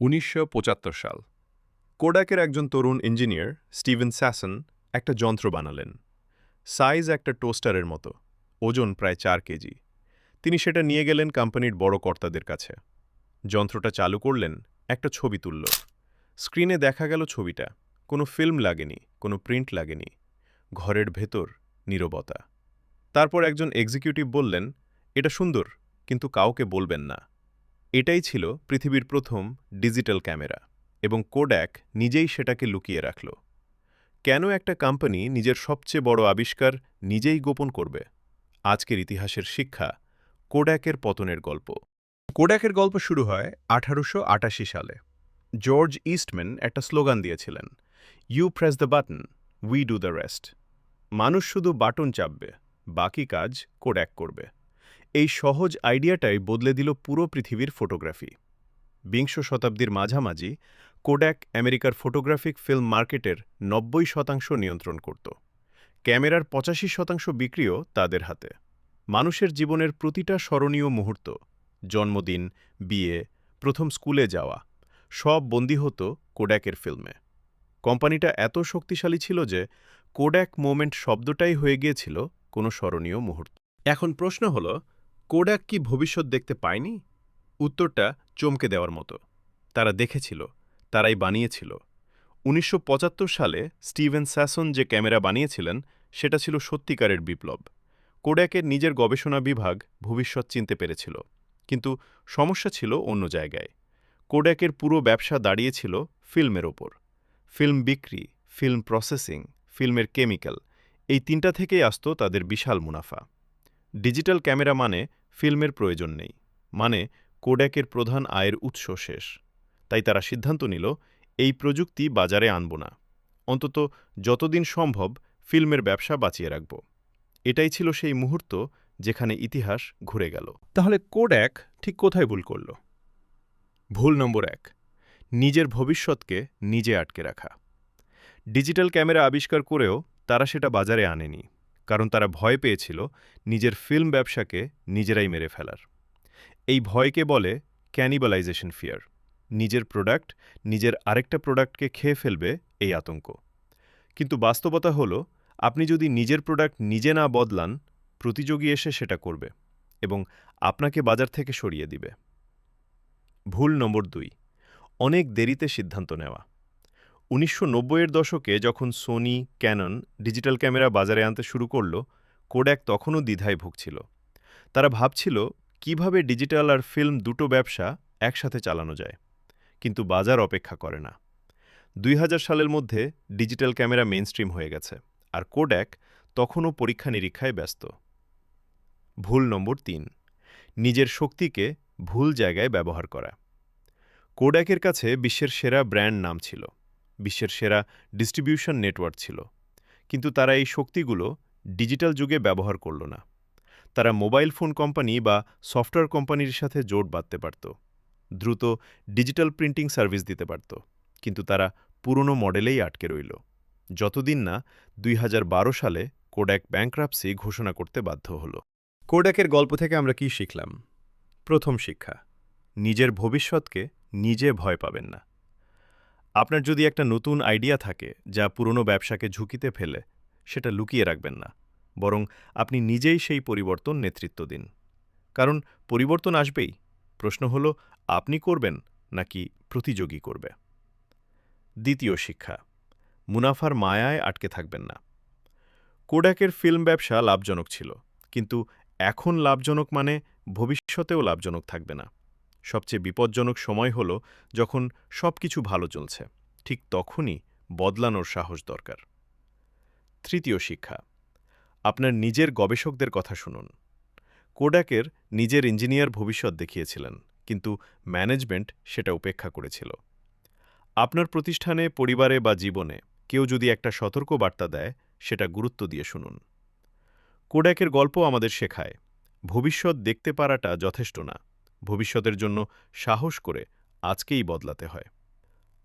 1975 সাল কোডাকের একজন তরুণ engineer Steven স্যাসন একটা যন্ত্র বানালেন। সাইজ একটা টোস্টারের মতো, ওজন প্রায় 4 কেজি। তিনি সেটা নিয়ে গেলেন কোম্পানির বড় কর্তাদের কাছে। যন্ত্রটা চালু করলেন, একটা ছবি তুলল। স্ক্রিনে দেখা গেল ছবিটা, কোনো ফিল্ম লাগেনি, কোনো প্রিন্ট লাগেনি। ঘরের ভেতর নীরবতা। তারপর একজন এক্সিকিউটিভ বললেন, এটা সুন্দর, কিন্তু কাউকে বলবেন না। এটাই ছিল পৃথিবীর প্রথম ডিজিটাল ক্যামেরা, এবং কোড্যাক নিজেই সেটাকে লুকিয়ে রাখল। কেন একটা কোম্পানি নিজের সবচেয়ে বড় আবিষ্কার নিজেই গোপন করবে? আজকের ইতিহাসের শিক্ষা, কোড্যাকের পতনের গল্প। কোড্যাকের গল্প শুরু হয় 1888 সালে। জর্জ ইস্টম্যান একটা স্লোগান দিয়েছিলেন, you press the button, we do the rest. মানুষ শুধু বাটন চাপবে, বাকি কাজ কোড্যাক করবে। এই সহজ আইডিয়াটাই বদলে দিল পুরো পৃথিবীর ফটোগ্রাফি। বিংশ শতাব্দীর মাঝামাঝি কোড্যাক আমেরিকার ফটোগ্রাফিক ফিল্ম মার্কেটের 90% নিয়ন্ত্রণ করত। ক্যামেরার 85% বিক্রিও তাদের হাতে। মানুষের জীবনের প্রতিটা স্মরণীয় মুহূর্ত, জন্মদিন, বিয়ে, প্রথম স্কুলে যাওয়া, সব বন্দী হতো কোড্যাকের ফিল্মে। কোম্পানিটা এত শক্তিশালী ছিল যে কোড্যাক মোমেন্ট শব্দটাই হয়ে গিয়েছিল কোনো স্মরণীয় মুহূর্ত। এখন প্রশ্ন হল, কোড্যাক কি ভবিষ্যৎ দেখতে পায়নি? উত্তরটা চমকে দেওয়ার মতো। তারা দেখেছিল, তারাই বানিয়েছিল। 1975 সালে স্টিভেন স্যাসন যে ক্যামেরা বানিয়েছিলেন, সেটা ছিল সত্যিকারের বিপ্লব। কোড্যাকের নিজের গবেষণা বিভাগ ভবিষ্যৎ চিনতে পেরেছিল, কিন্তু সমস্যা ছিল অন্য জায়গায়। কোড্যাকের পুরো ব্যবসা দাঁড়িয়েছিল ফিল্মের ওপর। ফিল্ম বিক্রি, ফিল্ম প্রসেসিং, ফিল্মের কেমিক্যাল, এই তিনটা থেকেই আসত তাদের বিশাল মুনাফা। ডিজিটাল ক্যামেরা মানে ফিল্মের প্রয়োজন নেই, মানে কোড্যাকের প্রধান আয়ের উৎস শেষ। তাই তারা সিদ্ধান্ত নিল, এই প্রযুক্তি বাজারে আনব না, অন্তত যতদিন সম্ভব ফিল্মের ব্যবসা বাঁচিয়ে রাখব। এটাই ছিল সেই মুহূর্ত যেখানে ইতিহাস ঘুরে গেল। তাহলে কোড্যাক ঠিক কোথায় ভুল করল? ভুল নম্বর 1, নিজের ভবিষ্যৎকে নিজে আটকে রাখা। ডিজিটাল ক্যামেরা আবিষ্কার করেও তারা সেটা বাজারে আনেনি, কারণ তারা ভয় পেয়েছিল নিজের ফিল্ম ব্যবসাকে নিজেরাই মেরে ফেলার। এই ভয়কে বলে ক্যানিবালাইজেশন ফিয়ার। নিজের প্রোডাক্ট নিজের আরেকটা প্রোডাক্টকে খেয়ে ফেলবে, এই আতঙ্ক। কিন্তু বাস্তবতা হলো, আপনি যদি নিজের প্রোডাক্ট নিজে না বদলান, প্রতিযোগী এসে সেটা করবে এবং আপনাকে বাজার থেকে সরিয়ে দিবে। ভুল নম্বর 2, অনেক দেরিতে সিদ্ধান্ত নেওয়া। 1990-এর দশকে যখন সোনি, ক্যানন ডিজিটাল ক্যামেরা বাজারে আনতে শুরু করল, কোড্যাক তখনও দ্বিধায় ভুগছিল। তারা ভাবছিল কিভাবে ডিজিটাল আর ফিল্ম দুটো ব্যবসা একসাথে চালানো যায়। কিন্তু বাজার অপেক্ষা করে না। 2000 সালের মধ্যে ডিজিটাল ক্যামেরা মেইনস্ট্রিম হয়ে গেছে, আর কোড্যাক তখনও পরীক্ষা নিরীক্ষায় ব্যস্ত। ভুল নম্বর 3, নিজের শক্তিকে ভুল জায়গায় ব্যবহার করা। কোড্যাকের কাছে বিশ্বের সেরা ব্র্যান্ড নাম ছিল, বিশ্বের সেরা ডিস্ট্রিবিউশন নেটওয়ার্ক ছিল, কিন্তু তারা এই শক্তিগুলো ডিজিটাল যুগে ব্যবহার করল না। তারা মোবাইল ফোন কোম্পানি বা সফটওয়্যার কোম্পানির সাথে জোট বাঁধতে পারত, দ্রুত ডিজিটাল প্রিন্টিং সার্ভিস দিতে পারত, কিন্তু তারা পুরনো মডেলেই আটকে রইল। যতদিন না 2012 সালে কোড্যাক ব্যাংক্রাপসি ঘোষণা করতে বাধ্য হল। কোড্যাকের গল্প থেকে আমরা কি শিখলাম? প্রথম শিক্ষা, নিজের ভবিষ্যৎকে নিজে ভয় পাবেন না। আপনার যদি একটা নতুন আইডিয়া থাকে যা পুরনো ব্যবসাকে ঝুঁকিতে ফেলে, সেটা লুকিয়ে রাখবেন না, বরং আপনি নিজেই সেই পরিবর্তন নেতৃত্ব দিন। কারণ পরিবর্তন আসবেই, প্রশ্ন হলো আপনি করবেন নাকি প্রতিযোগী করবে। দ্বিতীয় শিক্ষা, মুনাফার মায়ায় আটকে থাকবেন না। কোড্যাকের ফিল্ম ব্যবসা লাভজনক ছিল, কিন্তু এখন লাভজনক মানে ভবিষ্যতেও লাভজনক থাকবে না। সবচেয়ে বিপজ্জনক সময় হল যখন সবকিছু ভালো চলছে, ঠিক তখনই বদলানোর সাহস দরকার। তৃতীয় শিক্ষা, আপনার নিজের গবেষকদের কথা শুনুন। কোড্যাকের নিজের ইঞ্জিনিয়ার ভবিষ্যৎ দেখিয়েছিলেন, কিন্তু ম্যানেজমেন্ট সেটা উপেক্ষা করেছিল। আপনার প্রতিষ্ঠানে, পরিবারে বা জীবনে কেউ যদি একটা সতর্ক বার্তা দেয়, সেটা গুরুত্ব দিয়ে শুনুন। কোড্যাকের গল্প আমাদের শেখায়, ভবিষ্যৎ দেখতে পারাটা যথেষ্ট না, ভবিষ্যতের জন্য সাহস করে আজকেই বদলাতে হয়।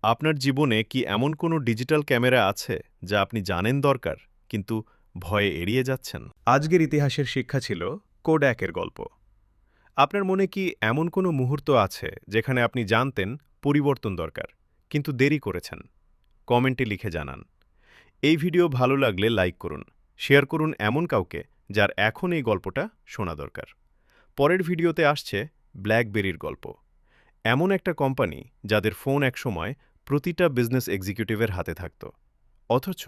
আপনার জীবনে কি এমন কোনো ডিজিটাল ক্যামেরা আছে যা আপনি জানেন দরকার, কিন্তু ভয়ে এড়িয়ে যাচ্ছেন? আজকের ইতিহাসের শিক্ষা ছিল কোড্যাকের গল্প। আপনার মনে কি এমন কোনো মুহূর্ত আছে যেখানে আপনি জানতেন পরিবর্তন দরকার, কিন্তু দেরি করেছেন। কমেন্টে লিখে জানান। এই ভিডিও ভালো লাগলে লাইক করুন, শেয়ার করুন এমন কাউকে যার এখন এই গল্পটা শোনা দরকার। পরের ভিডিওতে আসছে ব্ল্যাকবেরির গল্প। এমন একটা কোম্পানি যাদের ফোন একসময় প্রতিটা বিজনেস এক্সিকিউটিভের হাতে থাকত, অথচ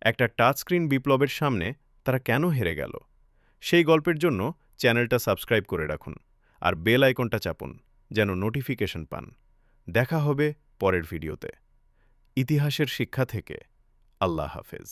একটা টাচস্ক্রিন বিপ্লবের সামনে তারা কেন হেরে গেল। সেই গল্পের জন্য চ্যানেলটা সাবস্ক্রাইব করে রাখুন আর বেল আইকনটা চাপুন যেন নোটিফিকেশন পান। দেখা হবে পরের ভিডিওতে। ইতিহাসের শিক্ষা থেকে। আল্লাহ হাফেজ।